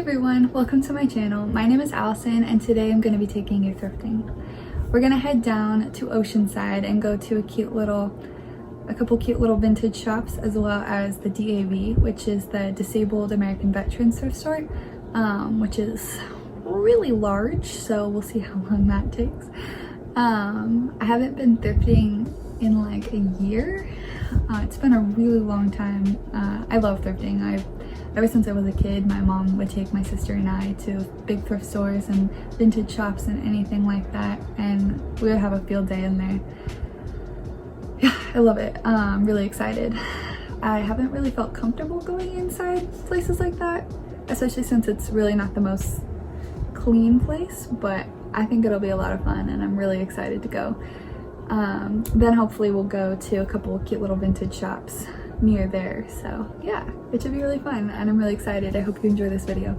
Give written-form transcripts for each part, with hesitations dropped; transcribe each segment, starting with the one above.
everyone, welcome to my channel. My name is Allison and today I'm going to be taking you thrifting. We're going to head down to Oceanside and go to a couple cute little vintage shops, as well as the DAV, which is the Disabled American Veterans Thrift Store, which is really large, so we'll see how long that takes. I haven't been thrifting in like a year. It's been a really long time. I love thrifting. Ever since I was a kid, my mom would take my sister and I to big thrift stores and vintage shops and anything like that, and we would have a field day in there. Yeah, I love it. I'm really excited. I haven't really felt comfortable going inside places like that, especially since it's really not the most clean place, but I think it'll be a lot of fun and I'm really excited to go. Then hopefully we'll go to a couple cute little vintage shops near there, so yeah, it should be really fun and I'm really excited. I hope you enjoy this video.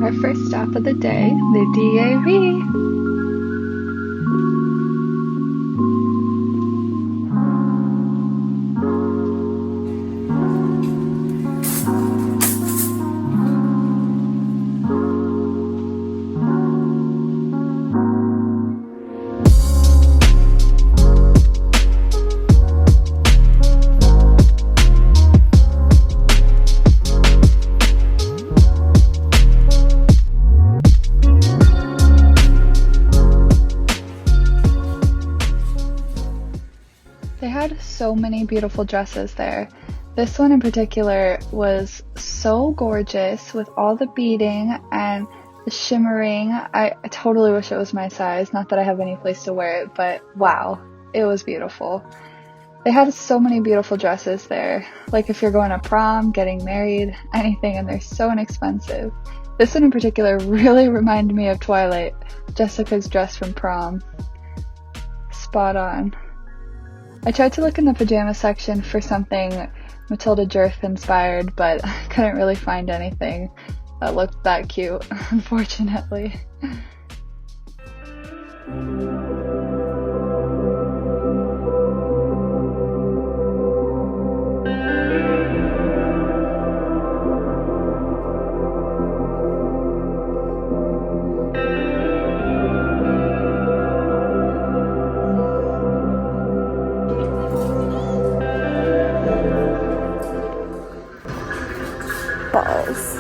Our first stop of the day, the DAV. They had so many beautiful dresses there. This one in particular was so gorgeous with all the beading and the shimmering. I totally wish it was my size. Not that I have any place to wear it, but wow, it was beautiful. They had so many beautiful dresses there. Like if you're going to prom, getting married, anything, and they're so inexpensive. This one in particular really reminded me of Twilight, Jessica's dress from prom. Spot on. I tried to look in the pajama section for something Matilda Djerf inspired, but I couldn't really find anything that looked that cute, unfortunately. Balls.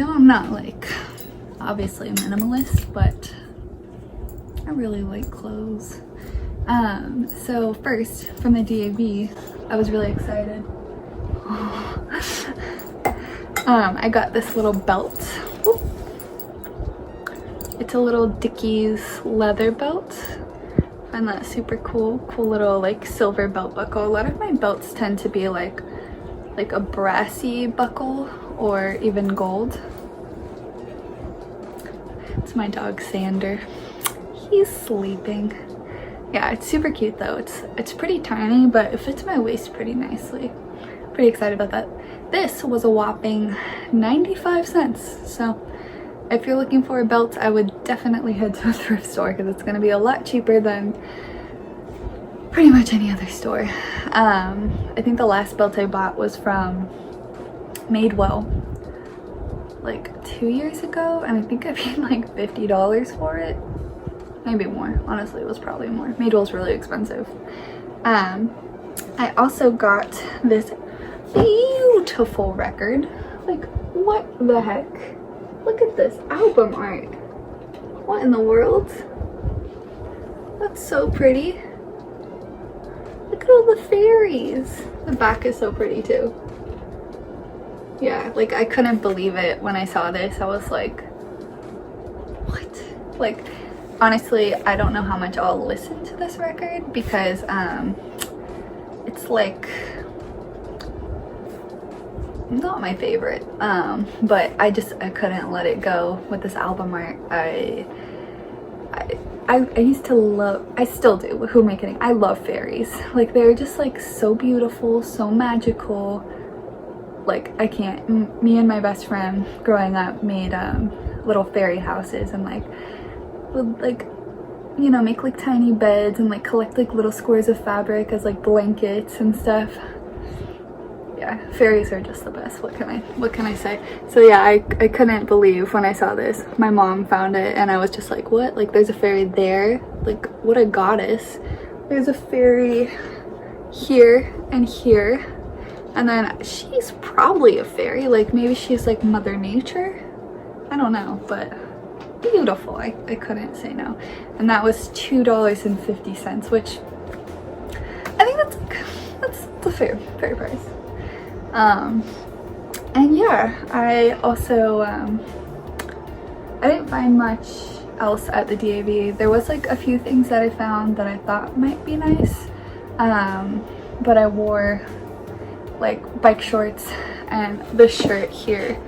know I'm not like obviously a minimalist, but I really like clothes. So first from the DAV, I was really excited. I got this little belt. Whoop. It's a little Dickies leather belt. I find that super cool. Cool little like silver belt buckle. A lot of my belts tend to be like a brassy buckle or even gold. It's my dog Sander. He's sleeping. Yeah, it's super cute though. It's pretty tiny, but it fits my waist pretty nicely. Pretty excited about that. This was a whopping 95 cents. So if you're looking for a belt, I would definitely head to a thrift store because it's going to be a lot cheaper than pretty much any other store. I think the last belt I bought was from Madewell like 2 years ago, and I think I paid like $50 for it. Maybe more. Honestly, it was probably more. Madewell's really expensive. I also got this beautiful record. Like, what the heck? Look at this album art. What in the world? That's so pretty. Look at all the fairies. The back is so pretty too. Yeah, like I couldn't believe it when I saw this. I was like, what? Like, honestly, I don't know how much I'll listen to this record because it's like not my favorite, but I couldn't let it go with this album art. I used to love, I still do, who am I kidding? I love fairies. Like, they're just like so beautiful, so magical. Like, I can't. Me and my best friend growing up made little fairy houses and would you know, make like tiny beds and like collect like little squares of fabric as like blankets and stuff. Yeah, fairies are just the best. What can I say? So yeah, I couldn't believe when I saw this. My mom found it and I was just like, what? Like, there's a fairy there? Like, what a goddess. There's a fairy here and here. And then she's probably a fairy. Like, maybe she's like Mother Nature. I don't know, but beautiful. I couldn't say no. And that was $2.50, which I think that's a fair price. And yeah, I also I didn't find much else at the DAV. There was like a few things that I found that I thought might be nice, but I wore like bike shorts and this shirt here.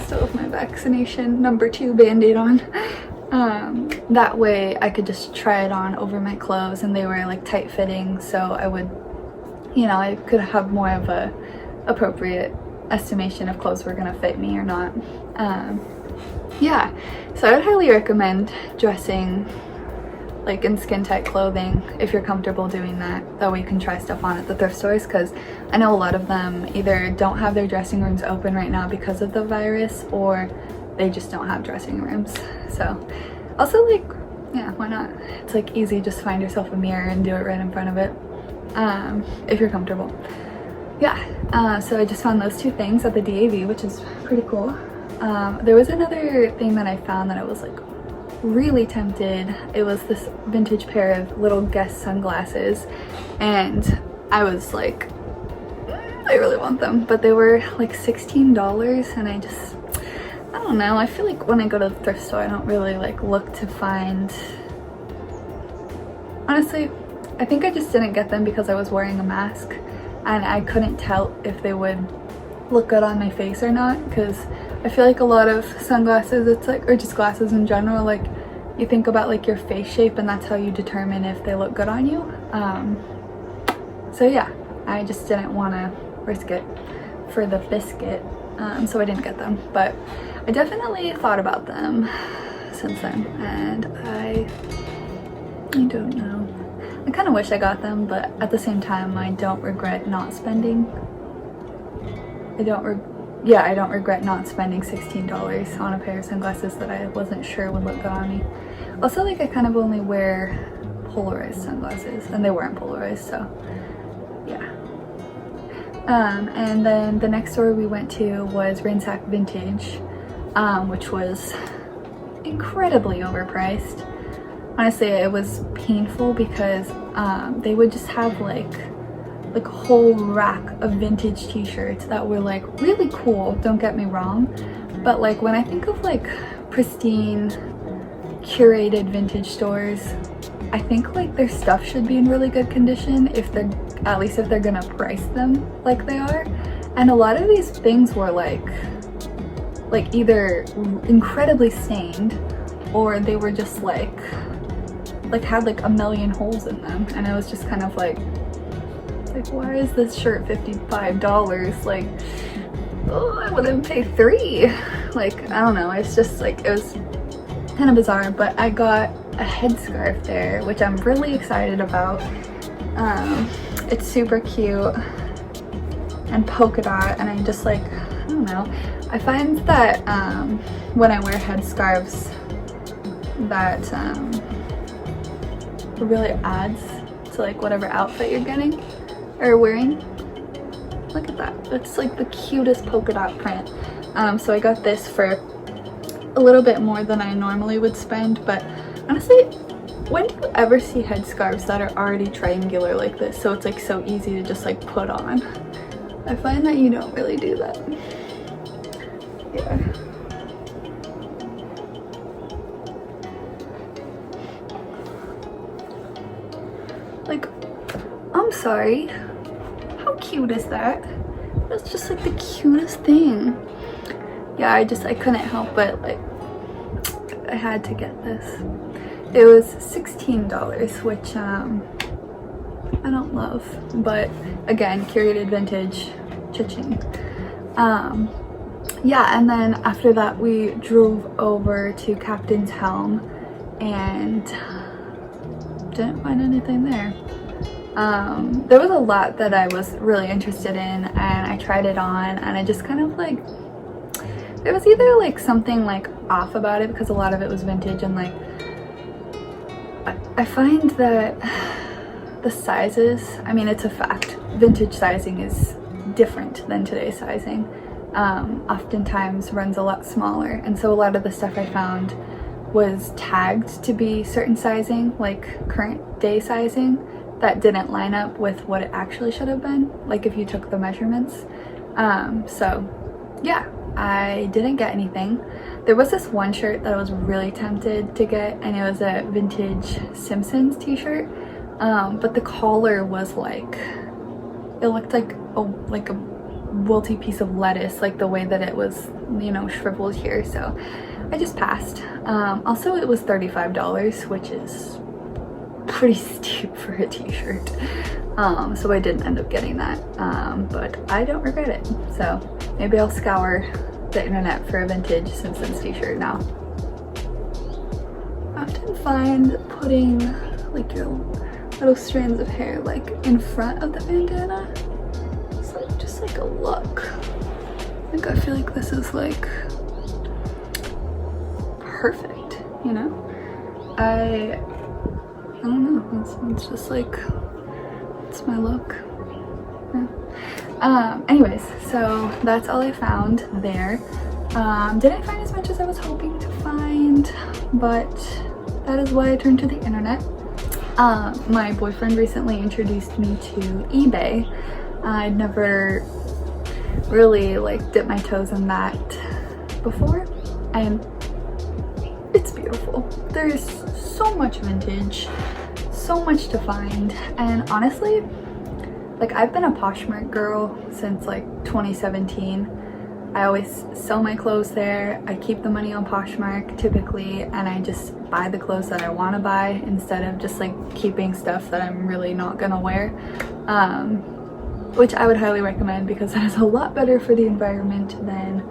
Still with my vaccination #2 band-aid on. That way I could just try it on over my clothes, and they were like tight fitting, so I would, you know, I could have more of a appropriate estimation if clothes were gonna fit me or not. Yeah, so I would highly recommend dressing like in skin tight clothing if you're comfortable doing that. That way you can try stuff on at the thrift stores, because I know a lot of them either don't have their dressing rooms open right now because of the virus, or they just don't have dressing rooms. So also, like, yeah, why not? It's like easy, just find yourself a mirror and do it right in front of it, if you're comfortable. Yeah, so I just found those two things at the DAV, which is pretty cool. There was another thing that I found that I was like really tempted. It was this vintage pair of little Guess sunglasses, and I was like, I really want them, but they were like $16, and I don't know, I feel like when I go to the thrift store I don't really like look to find, honestly, I think I just didn't get them because I was wearing a mask and I couldn't tell if they would look good on my face or not, because I feel like a lot of sunglasses, it's like, or just glasses in general, like you think about like your face shape and that's how you determine if they look good on you. So yeah, I just didn't want to risk it for the biscuit, so I didn't get them, but I definitely thought about them since then, and I don't know. I kind of wish I got them, but at the same time I don't regret not spending. I don't regret not spending $16 on a pair of sunglasses that I wasn't sure would look good on me. Also, like, I kind of only wear polarized sunglasses, and they weren't polarized, so yeah. And then the next store we went to was Ransack Vintage, which was incredibly overpriced. Honestly, it was painful because they would just have like a whole rack of vintage t-shirts that were like really cool, don't get me wrong, but like when I think of like pristine curated vintage stores, I think like their stuff should be in really good condition if they're, at least if they're gonna price them like they are. And a lot of these things were like either incredibly stained or they were just like had like a million holes in them, and I was just kind of like why is this shirt $55? Like, oh, I wouldn't pay $3. Like, I don't know, it's just like, it was kind of bizarre. But I got a headscarf there, which I'm really excited about. It's super cute and polka dot, and I just like, I don't know, I find that when I wear headscarves that it really adds to like whatever outfit you're getting or wearing. Look at that, it's like the cutest polka dot print. So I got this for a little bit more than I normally would spend, but honestly, when do you ever see headscarves that are already triangular like this, so it's like so easy to just like put on? I find that you don't really do that. Yeah. Like, I'm sorry, how cute is that? That's just like the cutest thing. Yeah, I couldn't help but like, I had to get this. It was $16, which I don't love, but again, curated vintage, cha-ching. Yeah, and then after that we drove over to Captain's Helm and didn't find anything there. There was a lot that I was really interested in, and I tried it on, and I just kind of like, there was either like something like off about it because a lot of it was vintage, and like I find that the sizes, I mean, it's a fact, vintage sizing is different than today's sizing. Oftentimes runs a lot smaller, and so a lot of the stuff I found was tagged to be certain sizing, like current day sizing, that didn't line up with what it actually should have been, like if you took the measurements. So yeah, I didn't get anything. There was this one shirt that I was really tempted to get, and it was a vintage Simpsons t-shirt, but the collar was like, it looked like a wilty piece of lettuce, like the way that it was, you know, shriveled here, so I just passed. Also, it was $35, which is pretty steep for a t-shirt, so I didn't end up getting that, but I don't regret it. So maybe I'll scour the internet for a vintage Simpsons t-shirt now. I often find putting like your little strands of hair like in front of the bandana, it's like just like a look. I feel like this is like perfect, you know? I don't know, it's just like, it's my look. Yeah. Anyways, so that's all I found there. Didn't find as much as I was hoping to find, but that is why I turned to the internet. My boyfriend recently introduced me to eBay. I'd never really like dipped my toes in that before, and it's beautiful. There's so much vintage, so much to find, and honestly, like, I've been a Poshmark girl since like 2017. I always sell my clothes there. I keep the money on Poshmark typically, and I just buy the clothes that I want to buy instead of just like keeping stuff that I'm really not gonna wear, which I would highly recommend because that is a lot better for the environment than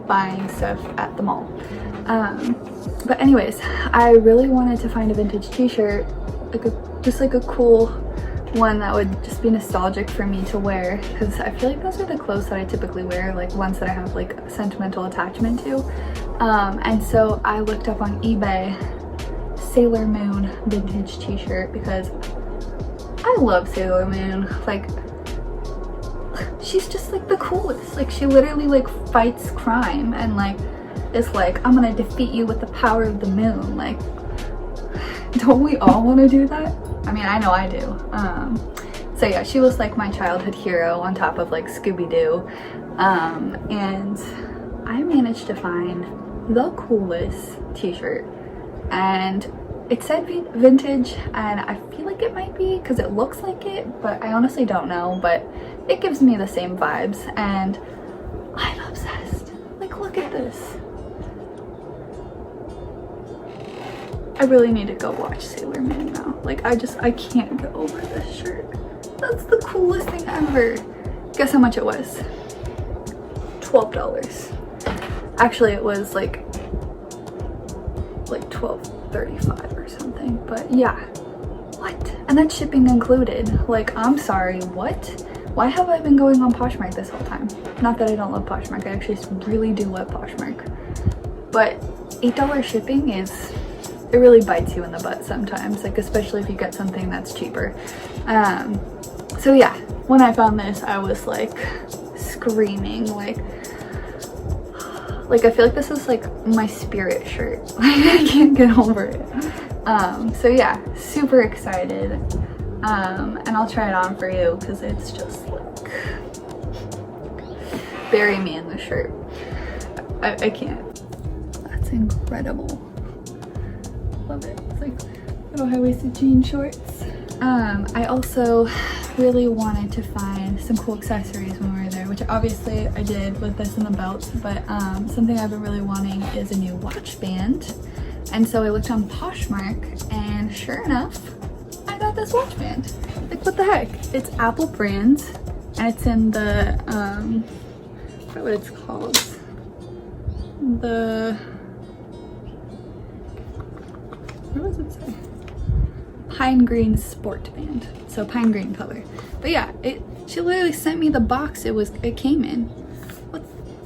buying stuff at the mall. But anyways, I really wanted to find a vintage t-shirt, like just like a cool one that would just be nostalgic for me to wear, because I feel like those are the clothes that I typically wear, like ones that I have like a sentimental attachment to. And so I looked up on eBay Sailor Moon vintage t-shirt because I love Sailor Moon. Like, she's just like the coolest. Like she literally like fights crime and like is like, I'm gonna defeat you with the power of the moon. Like, don't we all want to do that? I mean, I know I do. So yeah, she was like my childhood hero on top of like Scooby-Doo. And I managed to find the coolest t-shirt, and it said vintage, and I feel like it might be because it looks like it, but I honestly don't know, but it gives me the same vibes and I'm obsessed. Like, look at this. I really need to go watch Sailor Moon now. Like, I can't get over this shirt. That's the coolest thing ever. Guess how much it was? $12. Actually, it was like $12.35 or something, but yeah. What? And that's shipping included. Like, I'm sorry, what? Why have I been going on Poshmark this whole time? Not that I don't love Poshmark, I actually really do love Poshmark. But $8 shipping is, it really bites you in the butt sometimes, like especially if you get something that's cheaper. So yeah, when I found this, I was like screaming, like I feel like this is like my spirit shirt. Like, I can't get over it. So yeah, super excited. And I'll try it on for you because it's just like, bury me in the shirt. I can't. That's incredible. Love it. It's like little high-waisted jean shorts. I also really wanted to find some cool accessories when we were there, which obviously I did with this and the belts, but something I've been really wanting is a new watch band. And so I looked on Poshmark, and sure enough, I got this watch band. Like, what the heck? It's Apple brand, and it's in the, I forget what it's called. What does it say? Pine green sport band, so pine green color. But yeah, she literally sent me the box it came in.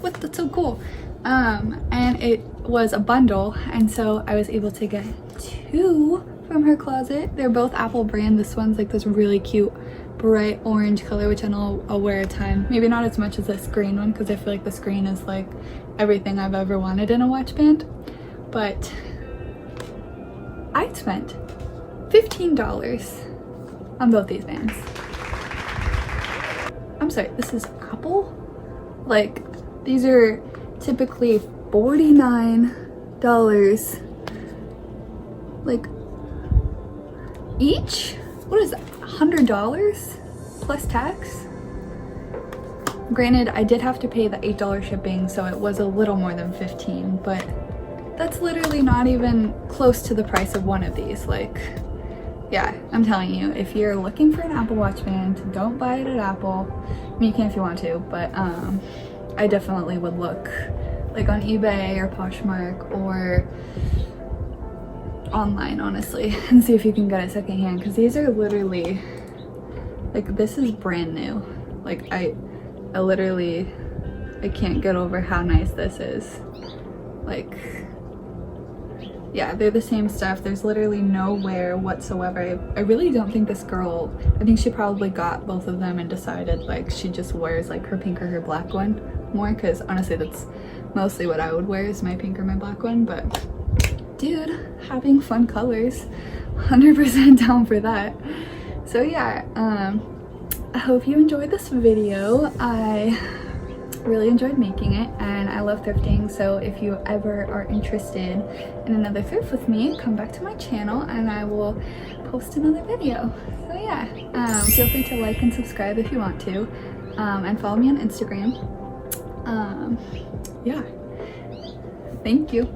What? That's so cool. And it was a bundle, and so I was able to get 2 from her closet. They're both Apple brand. This one's like this really cute bright orange color, which I know I'll wear a ton. Maybe not as much as this green one, because I feel like this green is like everything I've ever wanted in a watch band. But I spent $15 on both these bands. I'm sorry, this is Apple? Like, these are typically $49, like, each? What is that, $100 plus tax? Granted, I did have to pay the $8 shipping, so it was a little more than 15, but that's literally not even close to the price of one of these. Like, yeah, I'm telling you, if you're looking for an Apple Watch band, don't buy it at Apple. I mean, you can if you want to, but I definitely would look like on eBay or Poshmark or online, honestly, and see if you can get it secondhand, because these are literally, like, this is brand new. Like, I literally, I can't get over how nice this is. Like, yeah, they're the same stuff. There's literally no wear whatsoever. I really don't think this girl, I think she probably got both of them and decided like she just wears like her pink or her black one more, because honestly that's mostly what I would wear, is my pink or my black one. But dude, having fun colors, 100% down for that. So yeah, I hope you enjoyed this video. I really enjoyed making it, and I love thrifting, so if you ever are interested in another thrift with me, come back to my channel and I will post another video. So yeah, feel free to like and subscribe if you want to, and follow me on Instagram. Yeah, thank you.